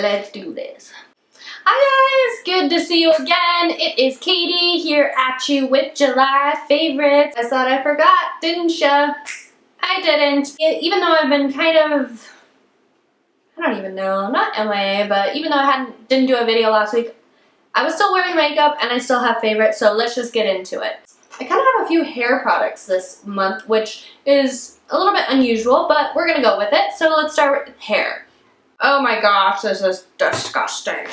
let's do this. Hi guys, good to see you again. It is Katie here at you with July favorites. I thought I forgot, didn't ya? I didn't. Even though I've been kind of, I don't even know, not MIA, but even though I didn't do a video last week, I was still wearing makeup and I still have favorites, so let's just get into it. I kind of have a few hair products this month, which is a little bit unusual, but we're gonna go with it. So let's start with hair. Oh my gosh, this is disgusting.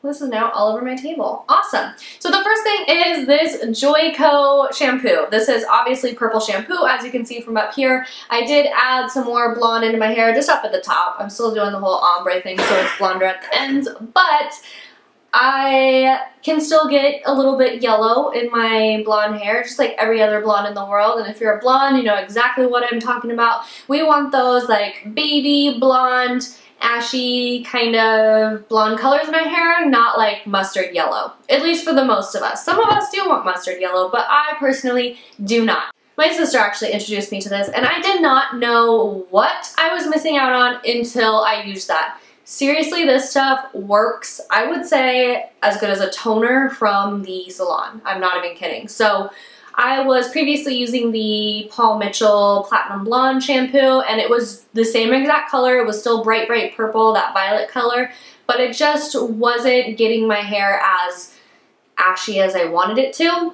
This is now all over my table. Awesome. So the first thing is this Joico shampoo. This is obviously purple shampoo, as you can see from up here. I did add some more blonde into my hair just up at the top. I'm still doing the whole ombre thing, so it's blonder at the ends, but I can still get a little bit yellow in my blonde hair, just like every other blonde in the world. And if you're a blonde, you know exactly what I'm talking about. We want those like baby blonde, ashy kind of blonde colors in our hair, not like mustard yellow. At least for the most of us. Some of us do want mustard yellow, but I personally do not. My sister actually introduced me to this, and I did not know what I was missing out on until I used that. Seriously, this stuff works, I would say, as good as a toner from the salon. I'm not even kidding. So I was previously using the Paul Mitchell Platinum Blonde shampoo, and it was the same exact color. It was still bright, bright purple, that violet color, but it just wasn't getting my hair as ashy as I wanted it to.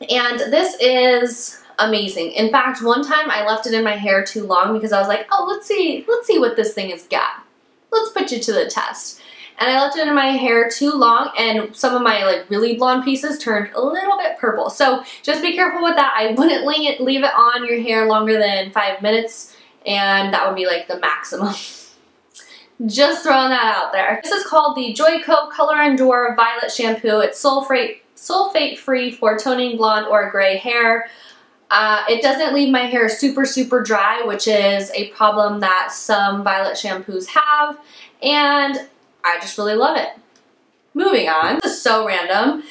And this is amazing. In fact, one time I left it in my hair too long because I was like, oh, let's see what this thing has got. Let's put you to the test. And I left it in my hair too long, and some of my like really blonde pieces turned a little bit purple. So just be careful with that. I wouldn't leave it on your hair longer than 5 minutes, and that would be like the maximum. Just throwing that out there. This is called the Joico Color Endure Violet Shampoo. It's sulfate-free for toning blonde or gray hair. It doesn't leave my hair super, super dry, which is a problem that some violet shampoos have, and I just really love it. Moving on. This is so random.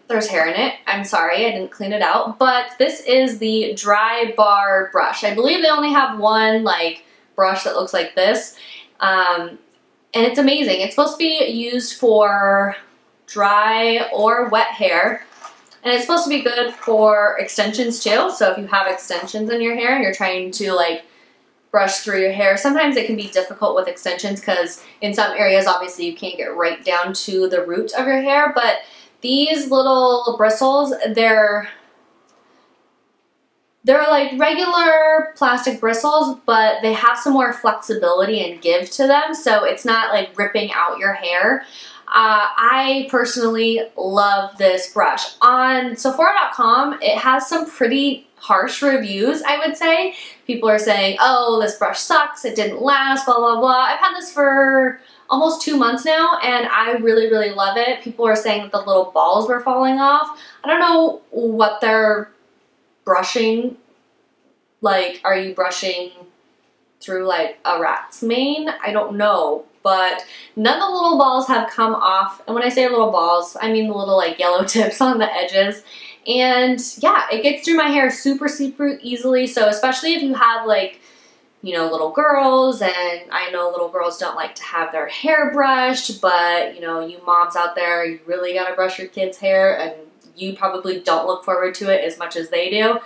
There's hair in it. I'm sorry, I didn't clean it out, but this is the Drybar brush. I believe they only have one like brush that looks like this, and it's amazing. It's supposed to be used for dry or wet hair. And it's supposed to be good for extensions too. So if you have extensions in your hair and you're trying to like brush through your hair, sometimes it can be difficult with extensions because in some areas obviously you can't get right down to the root of your hair. But these little bristles, they're like regular plastic bristles, but they have some more flexibility and give to them. So it's not like ripping out your hair. I personally love this brush. On Sephora.com, it has some pretty harsh reviews, I would say. People are saying, oh, this brush sucks, it didn't last, blah, blah, blah. I've had this for almost 2 months now, and I really, really love it. People are saying that the little balls were falling off. I don't know what they're brushing. Like, are you brushing through like a rat's mane? I don't know. But none of the little balls have come off. And when I say little balls, I mean the little like yellow tips on the edges. And yeah, it gets through my hair super, super easily. So especially if you have like, you know, little girls, and I know little girls don't like to have their hair brushed, but you know, you moms out there, you really gotta brush your kids' hair, and you probably don't look forward to it as much as they do.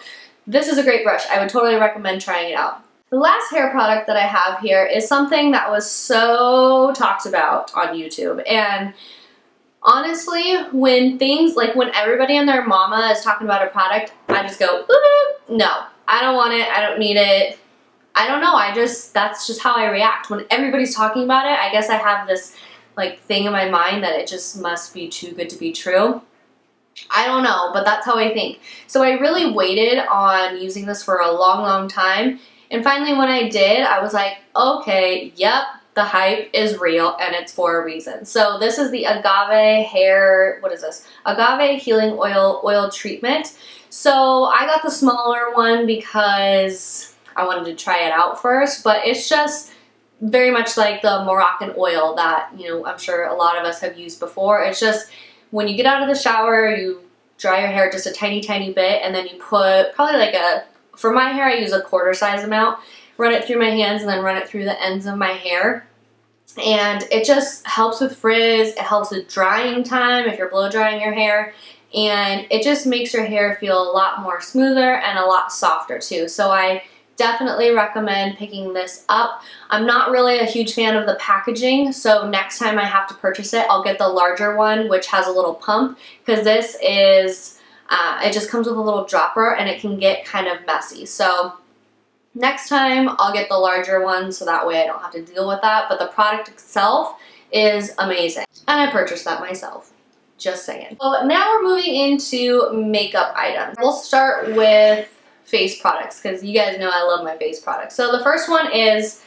This is a great brush. I would totally recommend trying it out. The last hair product that I have here is something that was so talked about on YouTube, and honestly, when everybody and their mama is talking about a product, I just go, no, I don't want it, I don't need it. I don't know, that's just how I react. When everybody's talking about it, I guess I have this like thing in my mind that it just must be too good to be true. I don't know, but that's how I think. So I really waited on using this for a long, long time. And finally when I did, I was like, okay, yep, the hype is real and it's for a reason. So this is the Agave hair, what is this? Agave healing oil treatment. So I got the smaller one because I wanted to try it out first, but it's just very much like the Moroccan oil that, you know, I'm sure a lot of us have used before. It's just when you get out of the shower, you dry your hair just a tiny, tiny bit, and then you put probably like for my hair, I use a quarter size amount, run it through my hands and then run it through the ends of my hair. And it just helps with frizz, it helps with drying time if you're blow drying your hair, and it just makes your hair feel a lot more smoother and a lot softer too. So I definitely recommend picking this up. I'm not really a huge fan of the packaging, so next time I have to purchase it, I'll get the larger one, which has a little pump, because this is, it just comes with a little dropper and it can get kind of messy. So next time I'll get the larger one so that way I don't have to deal with that, but the product itself is amazing. And I purchased that myself, just saying. So now we're moving into makeup items. We'll start with face products because you guys know I love my face products. So the first one is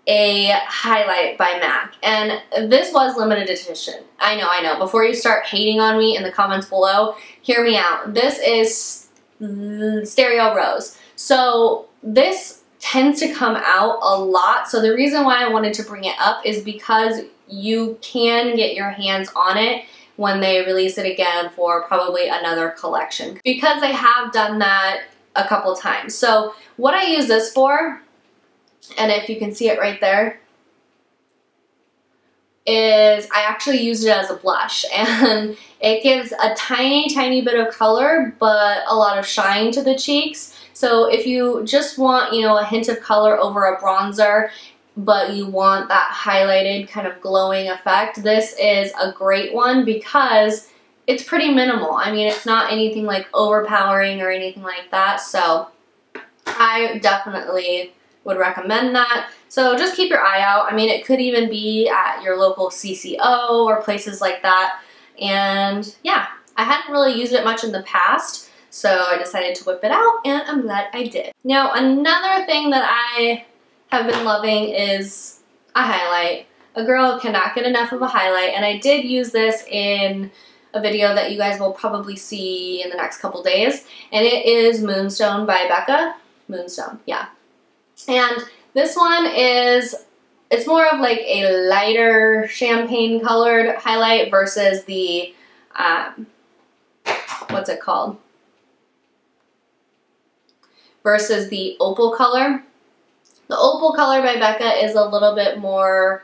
a highlight by MAC, and this was limited edition. I know. Before you start hating on me in the comments below, hear me out. This is Stereo Rose. So this tends to come out a lot. So the reason why I wanted to bring it up is because you can get your hands on it when they release it again for probably another collection, because they have done that a couple times. So what I use this for, and if you can see it right there, is I actually used it as a blush, and it gives a tiny bit of color but a lot of shine to the cheeks. So if you just want, you know, a hint of color over a bronzer, but you want that highlighted kind of glowing effect, this is a great one because it's pretty minimal. I mean, it's not anything like overpowering or anything like that, so I definitely would recommend that. So just keep your eye out. I mean, it could even be at your local CCO or places like that. And yeah, I hadn't really used it much in the past, so I decided to whip it out, and I'm glad I did. Now, another thing that I have been loving is a highlight. A girl cannot get enough of a highlight, and I did use this in a video that you guys will probably see in the next couple days, and it is Moonstone by Becca. Moonstone, yeah. And this one is, it's more of like a lighter champagne colored highlight versus the, what's it called? Versus the opal color. The opal color by Becca is a little bit more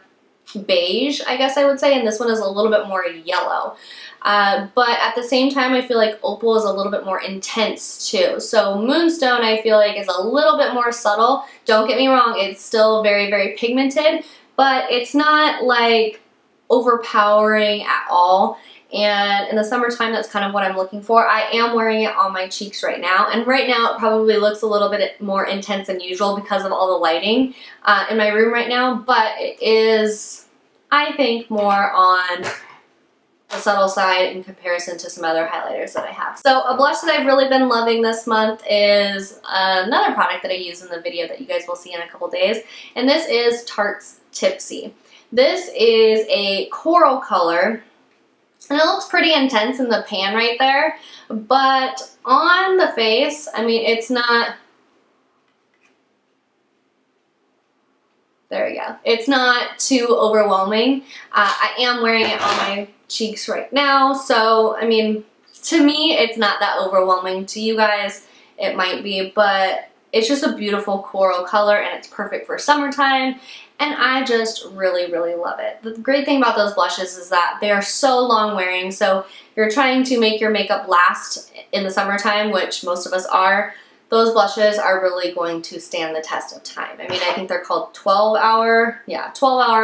beige, I guess I would say, and this one is a little bit more yellow. But at the same time, I feel like opal is a little bit more intense too. So Moonstone, I feel like, is a little bit more subtle. Don't get me wrong, it's still very pigmented, but it's not like overpowering at all. And in the summertime, that's kind of what I'm looking for. I am wearing it on my cheeks right now, and right now it probably looks a little bit more intense than usual because of all the lighting in my room right now, but it is, I think, more on the subtle side in comparison to some other highlighters that I have. So a blush that I've really been loving this month is another product that I use in the video that you guys will see in a couple days, and this is Tarte's Tipsy. This is a coral color, and it looks pretty intense in the pan right there, but on the face, I mean, it's not, there we go. It's not too overwhelming. I am wearing it on my cheeks right now, so, I mean, to me, it's not that overwhelming. To you guys, it might be, but it's just a beautiful coral color, and it's perfect for summertime. And I just really love it. The great thing about those blushes is that they are so long wearing, so if you're trying to make your makeup last in the summertime, which most of us are, those blushes are really going to stand the test of time. I mean, I think they're called 12-hour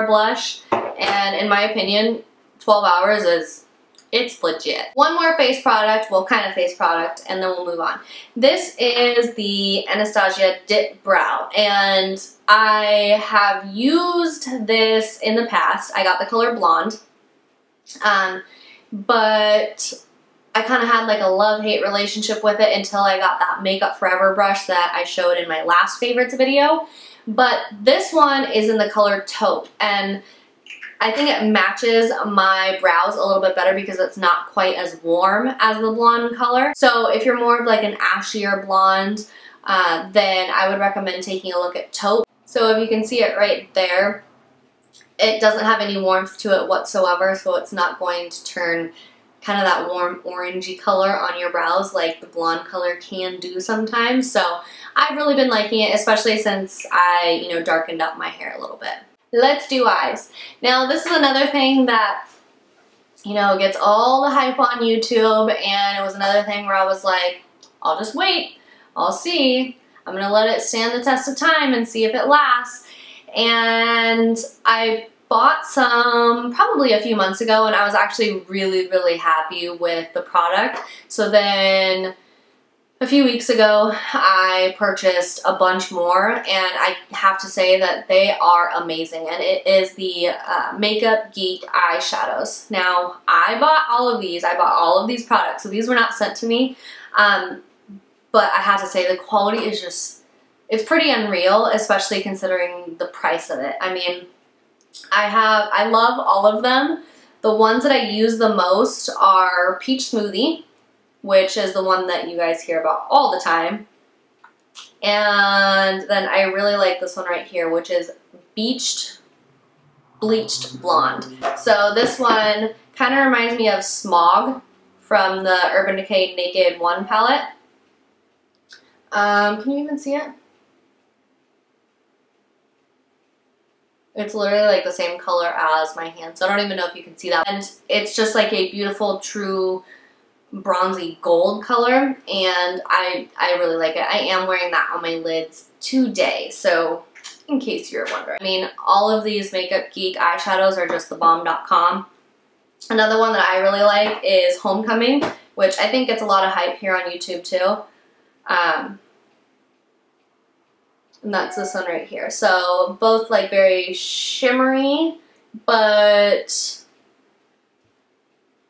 blush, and in my opinion, 12 hours is, it's legit. One more face product, well, kind of face product, and then we'll move on. This is the Anastasia dipbrow, and I have used this in the past. I got the color blonde, but I kind of had like a love-hate relationship with it until I got that Makeup Forever brush that I showed in my last favorites video. But this one is in the color taupe, and I think it matches my brows a little bit better because it's not quite as warm as the blonde color. So if you're more of like an ashier blonde, then I would recommend taking a look at taupe. So if you can see it right there, it doesn't have any warmth to it whatsoever, so it's not going to turn kind of that warm orangey color on your brows like the blonde color can do sometimes. So I've really been liking it, especially since I, darkened up my hair a little bit. let's do eyes. Now this is another thing that, you know, gets all the hype on YouTube, and it was another thing where I was like, I'll just wait, I'll see. I'm gonna let it stand the test of time and see if it lasts. And I bought some probably a few months ago, and I was actually really happy with the product. So then a few weeks ago I purchased a bunch more, and I have to say that they are amazing, and it is the MakeupGeek eyeshadows. Now I bought all of these, products, so these were not sent to me, but I have to say the quality is just, it's pretty unreal, especially considering the price of it. I mean, I love all of them. The ones that I use the most are Peach Smoothie, which is the one that you guys hear about all the time. And then I really like this one right here, which is Bleached Blonde. So this one kind of reminds me of Smog from the Urban Decay Naked 1 palette. Can you even see it? It's literally like the same color as my hand, so I don't even know if you can see that. And it's just like a beautiful, true bronzy gold color, and I really like it. I am wearing that on my lids today, so in case you're wondering. I mean, all of these MakeupGeek eyeshadows are just thebomb.com. Another one that I really like is Homecoming, which I think gets a lot of hype here on YouTube too. And that's this one right here. So both like very shimmery, but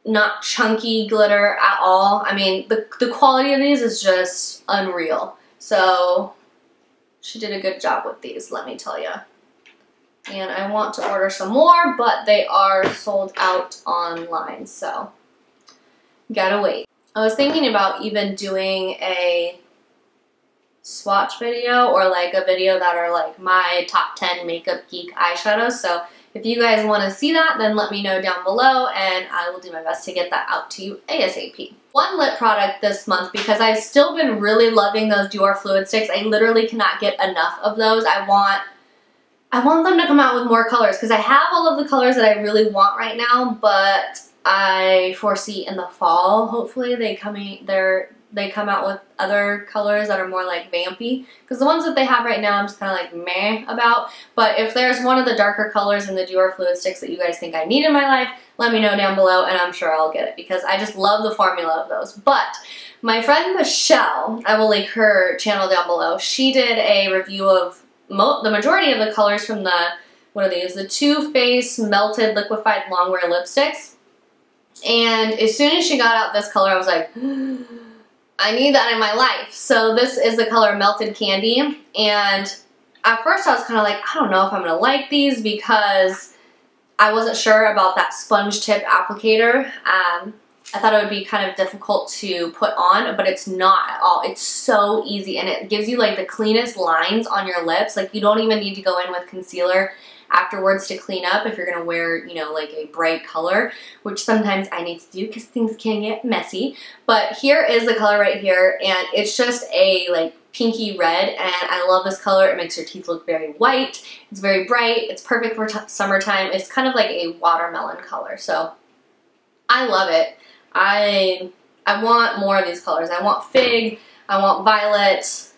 not chunky glitter at all. I mean, the quality of these is just unreal. So she did a good job with these, let me tell you. And I want to order some more, but they are sold out online, so gotta wait. I was thinking about even doing a swatch video, or like a video that are like my top 10 MakeupGeek eyeshadows. So if you guys want to see that, then let me know down below, and I will do my best to get that out to you ASAP. One lip product this month, because I've still been really loving those Dior Fluid Sticks. I literally cannot get enough of those. I want them to come out with more colors, because I have all of the colors that I really want right now, but I foresee in the fall, hopefully they come out with other colors that are more like vampy, because the ones that they have right now I'm just kind of like meh about. But if there's one of the darker colors in the Dior Fluid Sticks that you guys think I need in my life, let me know down below, and I'm sure I'll get it, because I just love the formula of those. But my friend Michelle, I will link her channel down below, she did a review of the majority of the colors from the, what are these, the Too Faced Melted Liquefied Longwear Lipsticks. And as soon as she got out this color, I was like, I need that in my life. So this is the color Melted Candy, and at first I was kind of like, I don't know if I'm going to like these, because I wasn't sure about that sponge tip applicator. I thought it would be kind of difficult to put on, but it's not at all. It's so easy, and it gives you like the cleanest lines on your lips. Like, you don't even need to go in with concealer afterwards to clean up if you're gonna wear, you know, like a bright color, which sometimes I need to do because things can get messy. But here is the color right here, and it's just a like pinky red, and I love this color. It makes your teeth look very white. It's very bright. It's perfect for summertime. It's kind of like a watermelon color, so I love it. I want more of these colors. I want fig, I want violet,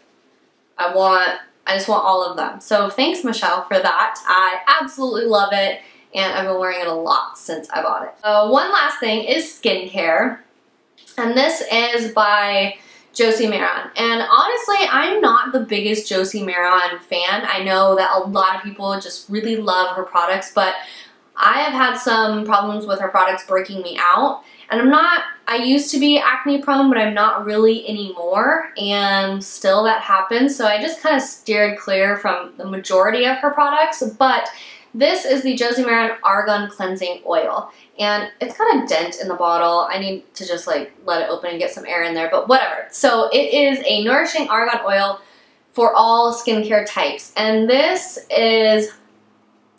I just want all of them. So thanks, Michelle, for that. I absolutely love it, and I've been wearing it a lot since I bought it. One last thing is skincare, and this is by Josie Maran. And honestly, I'm not the biggest Josie Maran fan. I know that a lot of people just really love her products, but I have had some problems with her products breaking me out. And I used to be acne prone, but I'm not really anymore, and still that happens. So I just kind of steered clear from the majority of her products. But this is the Josie Maran Argan Cleansing Oil, and it's got a dent in the bottle. I need to just like let it open and get some air in there, but whatever. So it is a nourishing argan oil for all skincare types, and this is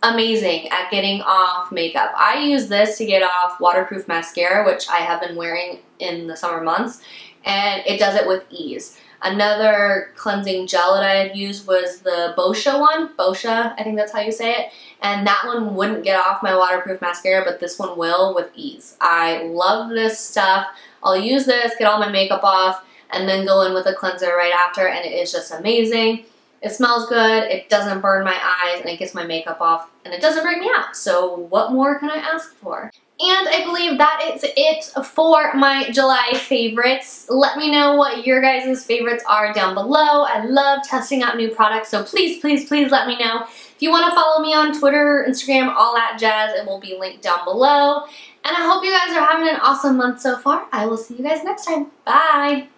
amazing at getting off makeup. I use this to get off waterproof mascara, which I have been wearing in the summer months, and it does it with ease. Another cleansing gel that I had used was the Boscia one. Boscia, I think that's how you say it. and that one wouldn't get off my waterproof mascara, but this one will with ease. I love this stuff. I'll use this, get all my makeup off, and then go in with a cleanser right after, and it is just amazing. It smells good, it doesn't burn my eyes, and it gets my makeup off, and it doesn't break me out. So what more can I ask for? And I believe that is it for my July favorites. Let me know what your guys' favorites are down below. I love testing out new products, so please, please, please let me know. If you want to follow me on Twitter, Instagram, all that jazz, it will be linked down below. And I hope you guys are having an awesome month so far. I will see you guys next time. Bye!